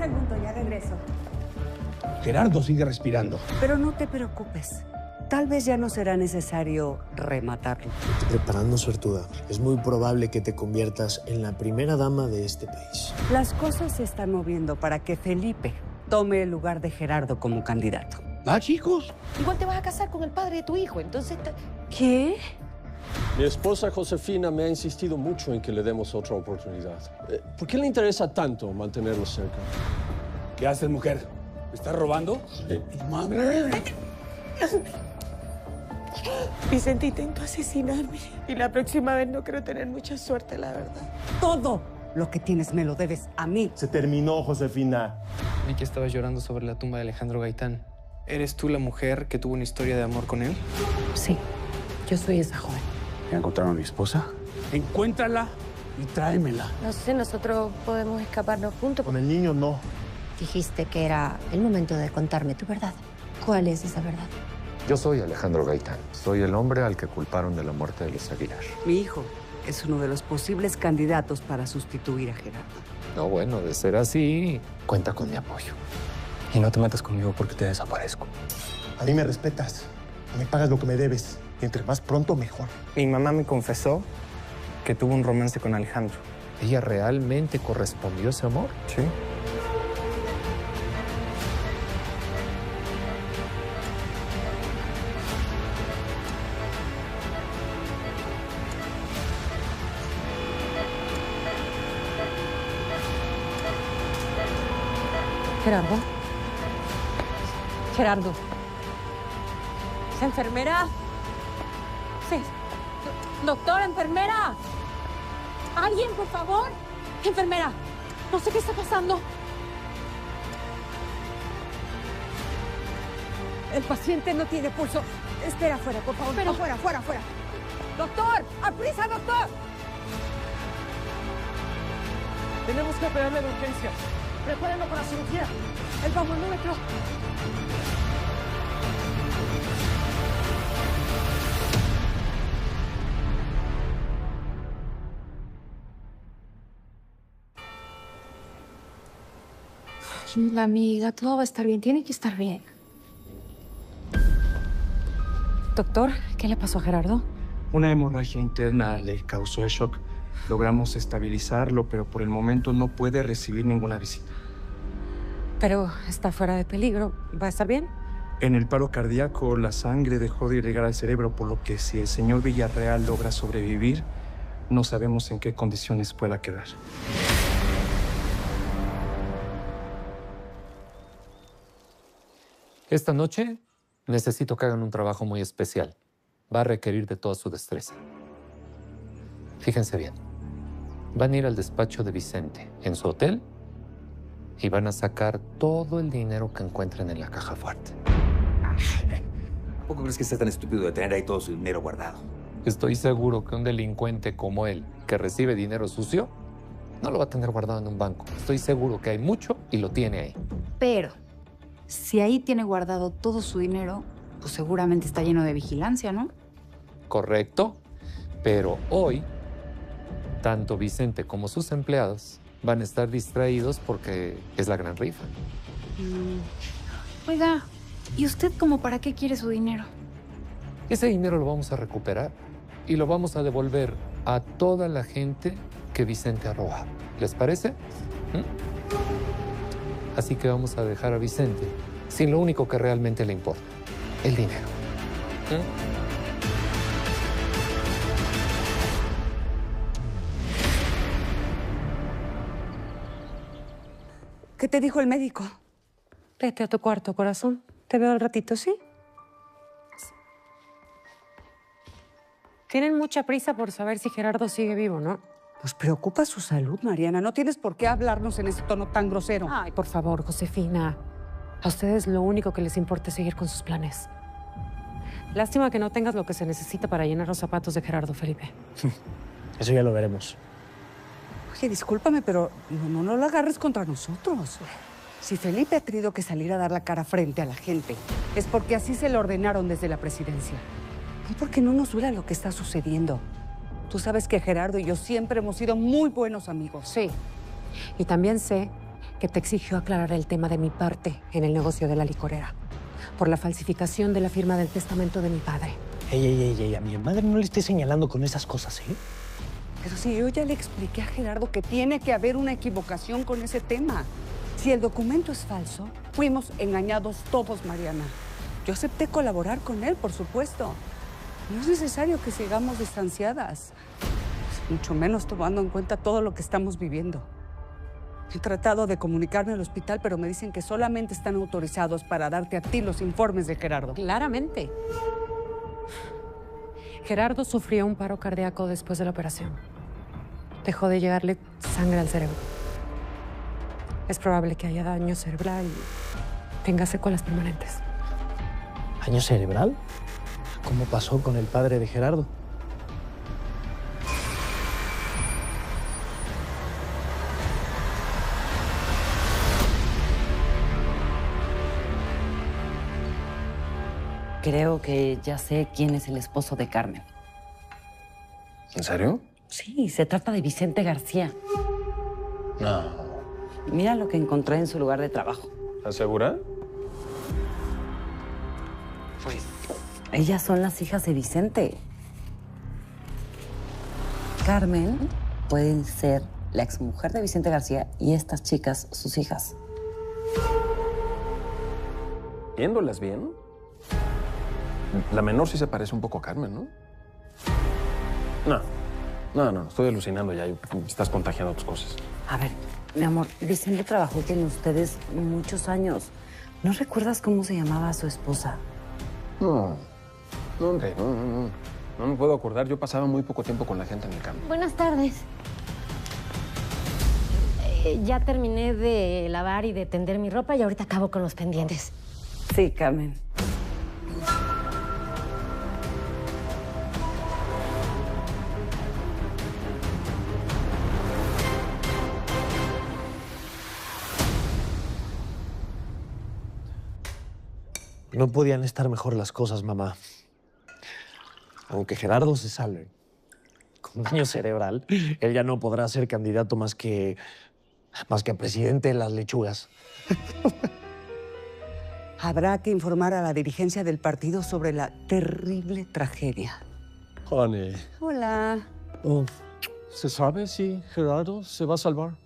segundo, ya regreso. Gerardo sigue respirando. Pero no te preocupes. Tal vez ya no será necesario rematarlo. Estoy preparando, suertuda. Es muy probable que te conviertas en la primera dama de este país. Las cosas se están moviendo para que Felipe tome el lugar de Gerardo como candidato. ¿Ah, chicos? Igual te vas a casar con el padre de tu hijo, entonces... ¿Qué? Mi esposa Josefina me ha insistido mucho en que le demos otra oportunidad. ¿Por qué le interesa tanto mantenerlo cerca? ¿Qué haces, mujer? ¿Me estás robando? Sí. ¡Madre! Vicente intentó asesinarme y la próxima vez no quiero tener mucha suerte, la verdad. Todo lo que tienes me lo debes a mí. Se terminó, Josefina. Vi que estabas llorando sobre la tumba de Alejandro Gaitán. ¿Eres tú la mujer que tuvo una historia de amor con él? Sí, yo soy esa joven. ¿Ya encontraron a mi esposa? Encuéntrala y tráemela. No sé, nosotros podemos escaparnos juntos. Con el niño no. Dijiste que era el momento de contarme tu verdad. ¿Cuál es esa verdad? Yo soy Alejandro Gaitán. Soy el hombre al que culparon de la muerte de los Aguilar. Mi hijo es uno de los posibles candidatos para sustituir a Gerardo. No, bueno, de ser así, cuenta con mi apoyo. Y no te metas conmigo porque te desaparezco. A mí me respetas. Me pagas lo que me debes. Y entre más pronto, mejor. Mi mamá me confesó que tuvo un romance con Alejandro. ¿Ella realmente correspondió a ese amor? Sí. Gerardo. Gerardo. ¿Enfermera? Sí. Doctora, enfermera. ¿Alguien, por favor? Enfermera. No sé qué está pasando. El paciente no tiene pulso. Espera afuera, por favor. Pero... Afuera, afuera, afuera. Doctor, aprisa, doctor. Tenemos que operarle de urgencia. Prepárenlo para la cirugía. El baumanómetro. La amiga, todo va a estar bien. Tiene que estar bien. Doctor, ¿qué le pasó a Gerardo? Una hemorragia interna le causó el shock. Logramos estabilizarlo, pero por el momento no puede recibir ninguna visita. Pero está fuera de peligro. ¿Va a estar bien? En el paro cardíaco, la sangre dejó de irrigar al cerebro, por lo que si el señor Villarreal logra sobrevivir, no sabemos en qué condiciones pueda quedar. Esta noche necesito que hagan un trabajo muy especial. Va a requerir de toda su destreza. Fíjense bien. Van a ir al despacho de Vicente en su hotel y van a sacar todo el dinero que encuentren en la caja fuerte. ¿Tampoco crees que sea tan estúpido de tener ahí todo su dinero guardado? Estoy seguro que un delincuente como él, que recibe dinero sucio, no lo va a tener guardado en un banco. Estoy seguro que hay mucho y lo tiene ahí. Pero, si ahí tiene guardado todo su dinero, pues seguramente está lleno de vigilancia, ¿no? Correcto, pero hoy, tanto Vicente como sus empleados van a estar distraídos porque es la gran rifa. Oiga, ¿y usted como para qué quiere su dinero? Ese dinero lo vamos a recuperar y lo vamos a devolver a toda la gente que Vicente ha robado. ¿Les parece? Así que vamos a dejar a Vicente sin lo único que realmente le importa, el dinero. ¿Qué te dijo el médico? Vete a tu cuarto, corazón. Te veo al ratito, ¿sí? Tienen mucha prisa por saber si Gerardo sigue vivo, ¿no? Pues preocupa su salud, Mariana. No tienes por qué hablarnos en ese tono tan grosero. Ay, por favor, Josefina. A ustedes lo único que les importa es seguir con sus planes. Lástima que no tengas lo que se necesita para llenar los zapatos de Gerardo, Felipe. Eso ya lo veremos. Oye, discúlpame, pero no lo agarres contra nosotros. Si Felipe ha tenido que salir a dar la cara frente a la gente, es porque así se lo ordenaron desde la presidencia. Y porque no nos duele lo que está sucediendo. Tú sabes que Gerardo y yo siempre hemos sido muy buenos amigos. Sí. Y también sé que te exigió aclarar el tema de mi parte en el negocio de la licorera, por la falsificación de la firma del testamento de mi padre. Ey, a mi madre no le esté señalando con esas cosas, ¿eh? Pero si yo ya le expliqué a Gerardo que tiene que haber una equivocación con ese tema. Si el documento es falso, fuimos engañados todos, Mariana. Yo acepté colaborar con él, por supuesto. No es necesario que sigamos distanciadas, mucho menos tomando en cuenta todo lo que estamos viviendo. He tratado de comunicarme al hospital, pero me dicen que solamente están autorizados para darte a ti los informes de Gerardo. Claramente. Gerardo sufrió un paro cardíaco después de la operación. Dejó de llegarle sangre al cerebro. Es probable que haya daño cerebral y tenga secuelas permanentes. ¿Daño cerebral? ¿Cómo pasó con el padre de Gerardo? Creo que ya sé quién es el esposo de Carmen. ¿En serio? Sí, se trata de Vicente García. No. Mira lo que encontré en su lugar de trabajo. ¿Estás segura? Pues ellas son las hijas de Vicente. Carmen puede ser la exmujer de Vicente García y estas chicas sus hijas. Viéndolas bien, la menor sí se parece un poco a Carmen, ¿no? No, estoy alucinando ya. Me estás contagiando tus cosas. A ver, mi amor, Vicente trabajó con ustedes muchos años. ¿No recuerdas cómo se llamaba su esposa? No, hombre, no. No me puedo acordar. Yo pasaba muy poco tiempo con la gente en el campo. Buenas tardes. Ya terminé de lavar y de tender mi ropa y ahorita acabo con los pendientes. Sí, Carmen. No podían estar mejor las cosas, mamá. Aunque Gerardo se salve con daño cerebral, él ya no podrá ser candidato más que a presidente de las lechugas. Habrá que informar a la dirigencia del partido sobre la terrible tragedia. Honey. Hola. ¿Se sabe si Gerardo se va a salvar?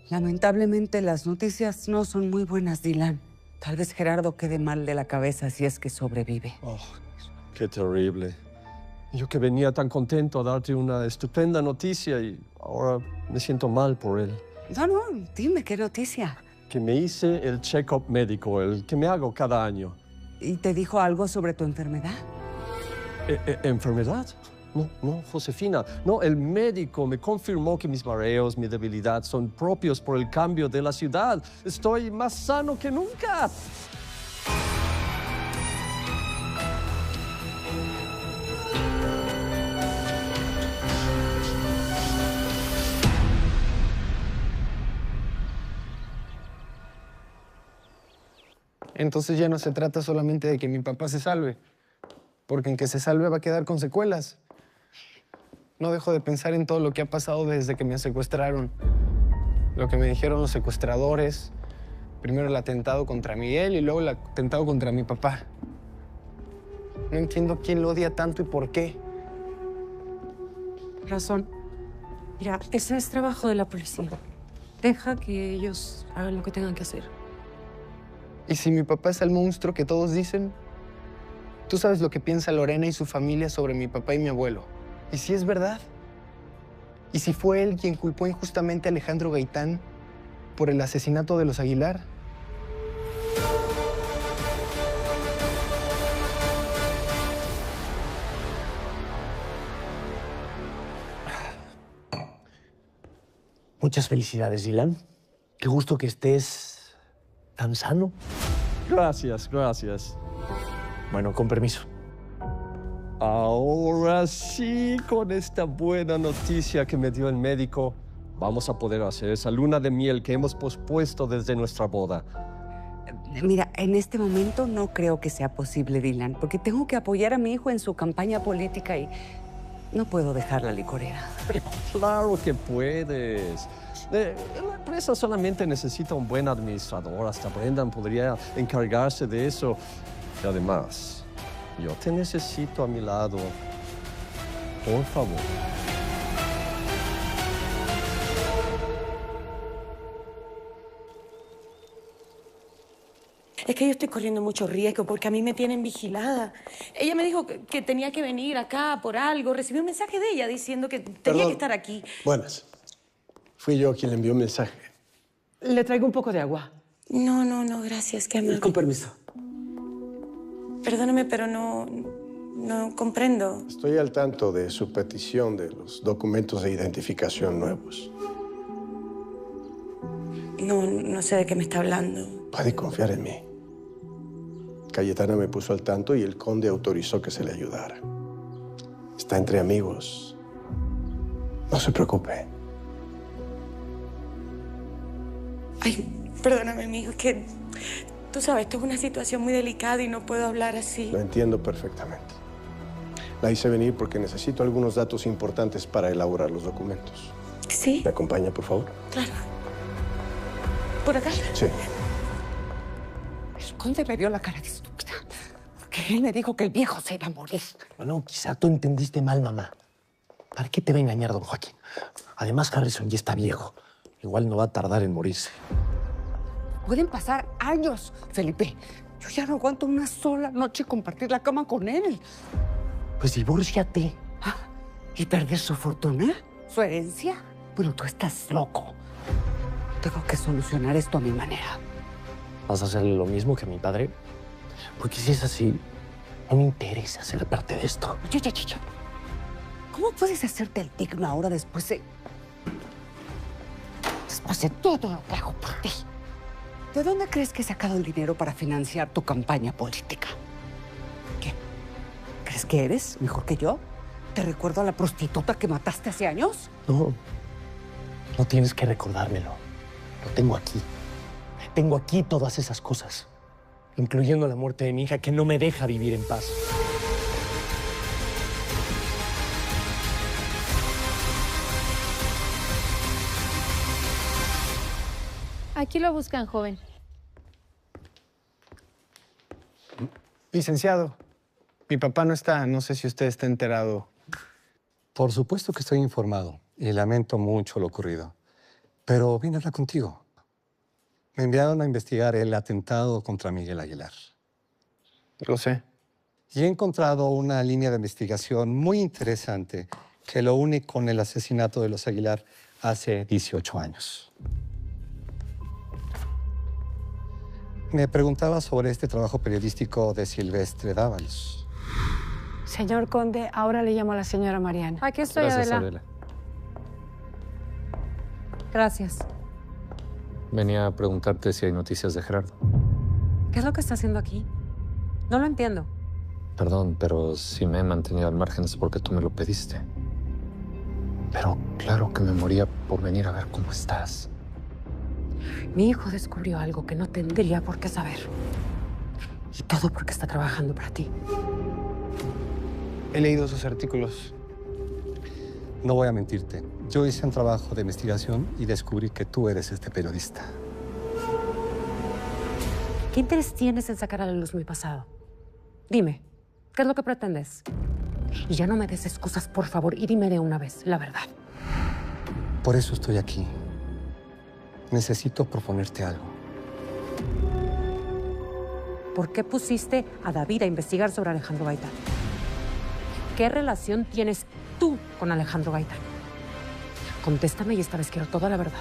Lamentablemente las noticias no son muy buenas, Dylan. Tal vez Gerardo quede mal de la cabeza si es que sobrevive. Oh, qué terrible. Yo que venía tan contento a darte una estupenda noticia y ahora me siento mal por él. No, dime, ¿qué noticia? Que me hice el check-up médico, el que me hago cada año. ¿Y te dijo algo sobre tu enfermedad? ¿Enfermedad? No, Josefina. No, el médico me confirmó que mis mareos, mi debilidad son propios por el cambio de la ciudad. Estoy más sano que nunca. Entonces ya no se trata solamente de que mi papá se salve, porque en que se salve va a quedar con secuelas. No dejo de pensar en todo lo que ha pasado desde que me secuestraron. Lo que me dijeron los secuestradores. Primero el atentado contra Miguel y luego el atentado contra mi papá. No entiendo quién lo odia tanto y por qué. Razón. Mira, ese es trabajo de la policía. Deja que ellos hagan lo que tengan que hacer. ¿Y si mi papá es el monstruo que todos dicen? Tú sabes lo que piensa Lorena y su familia sobre mi papá y mi abuelo. ¿Y si es verdad? ¿Y si fue él quien culpó injustamente a Alejandro Gaitán por el asesinato de los Aguilar? Muchas felicidades, Dylan. Qué gusto que estés tan sano. Gracias. Bueno, con permiso. Ahora sí, con esta buena noticia que me dio el médico, vamos a poder hacer esa luna de miel que hemos pospuesto desde nuestra boda. Mira, en este momento no creo que sea posible, Dylan, porque tengo que apoyar a mi hijo en su campaña política y No puedo dejar la licorera. Pero claro que puedes. La empresa solamente necesita un buen administrador. Hasta Brendan podría encargarse de eso. Y además, yo te necesito a mi lado. Por favor. Es que yo estoy corriendo mucho riesgo porque a mí me tienen vigilada. Ella me dijo que tenía que venir acá por algo. Recibí un mensaje de ella diciendo que tenía que estar aquí. Buenas. Fui yo quien le envió un mensaje. ¿Le traigo un poco de agua? No, gracias. Qué amable. Con permiso. Perdóname, pero no comprendo. Estoy al tanto de su petición de los documentos de identificación nuevos. No sé de qué me está hablando. Puede confiar en mí. Cayetana me puso al tanto y el conde autorizó que se le ayudara. Está entre amigos. No se preocupe. Ay, perdóname, amigo, es que tú sabes, esto es una situación muy delicada y no puedo hablar así. Lo entiendo perfectamente. La hice venir porque necesito algunos datos importantes para elaborar los documentos. ¿Sí? ¿Me acompaña, por favor? Claro. ¿Por acá? Sí. El conde me vio la cara de estúpida. Porque él me dijo que el viejo se iba a morir. Bueno, quizá tú entendiste mal, mamá. ¿Para qué te va a engañar don Joaquín? Además, Harrison ya está viejo. Igual no va a tardar en morirse. Pueden pasar años, Felipe. Yo ya no aguanto una sola noche compartir la cama con él. Pues divórciate. ¿Y perder su fortuna? ¿Su herencia? Bueno, tú estás loco. Tengo que solucionar esto a mi manera. ¿Vas a hacerle lo mismo que a mi padre? Porque si es así, no me interesa ser parte de esto. Ya. ¿Cómo puedes hacerte el digno ahora después de todo lo que hago por ti? ¿De dónde crees que he sacado el dinero para financiar tu campaña política? ¿Qué? ¿Crees que eres mejor que yo? ¿Te recuerdo a la prostituta que mataste hace años? No tienes que recordármelo. Lo tengo aquí. Tengo aquí todas esas cosas, incluyendo la muerte de mi hija, que no me deja vivir en paz. Aquí lo buscan, joven. Licenciado, mi papá no está. No sé si usted está enterado. Por supuesto que estoy informado y lamento mucho lo ocurrido. Pero vine a hablar contigo. Me enviaron a investigar el atentado contra Miguel Aguilar. Lo sé. Y he encontrado una línea de investigación muy interesante que lo une con el asesinato de los Aguilar hace 18 años. Me preguntaba sobre este trabajo periodístico de Silvestre Dávalos. Señor conde, ahora le llamo a la señora Mariana. Aquí estoy, Gracias, Adela. Gracias. Venía a preguntarte si hay noticias de Gerardo. ¿Qué es lo que está haciendo aquí? No lo entiendo. Perdón, pero si me he mantenido al margen es porque tú me lo pediste. Pero claro que me moría por venir a ver cómo estás. Mi hijo descubrió algo que no tendría por qué saber. Y todo porque está trabajando para ti. He leído sus artículos. No voy a mentirte. Yo hice un trabajo de investigación y descubrí que tú eres este periodista. ¿Qué interés tienes en sacar a la luz mi pasado? Dime, ¿qué es lo que pretendes? Y ya no me des excusas, por favor, y dime de una vez la verdad. Por eso estoy aquí. Necesito proponerte algo. ¿Por qué pusiste a David a investigar sobre Alejandro Gaitán? ¿Qué relación tienes tú con Alejandro Gaitán? Contéstame y esta vez quiero toda la verdad.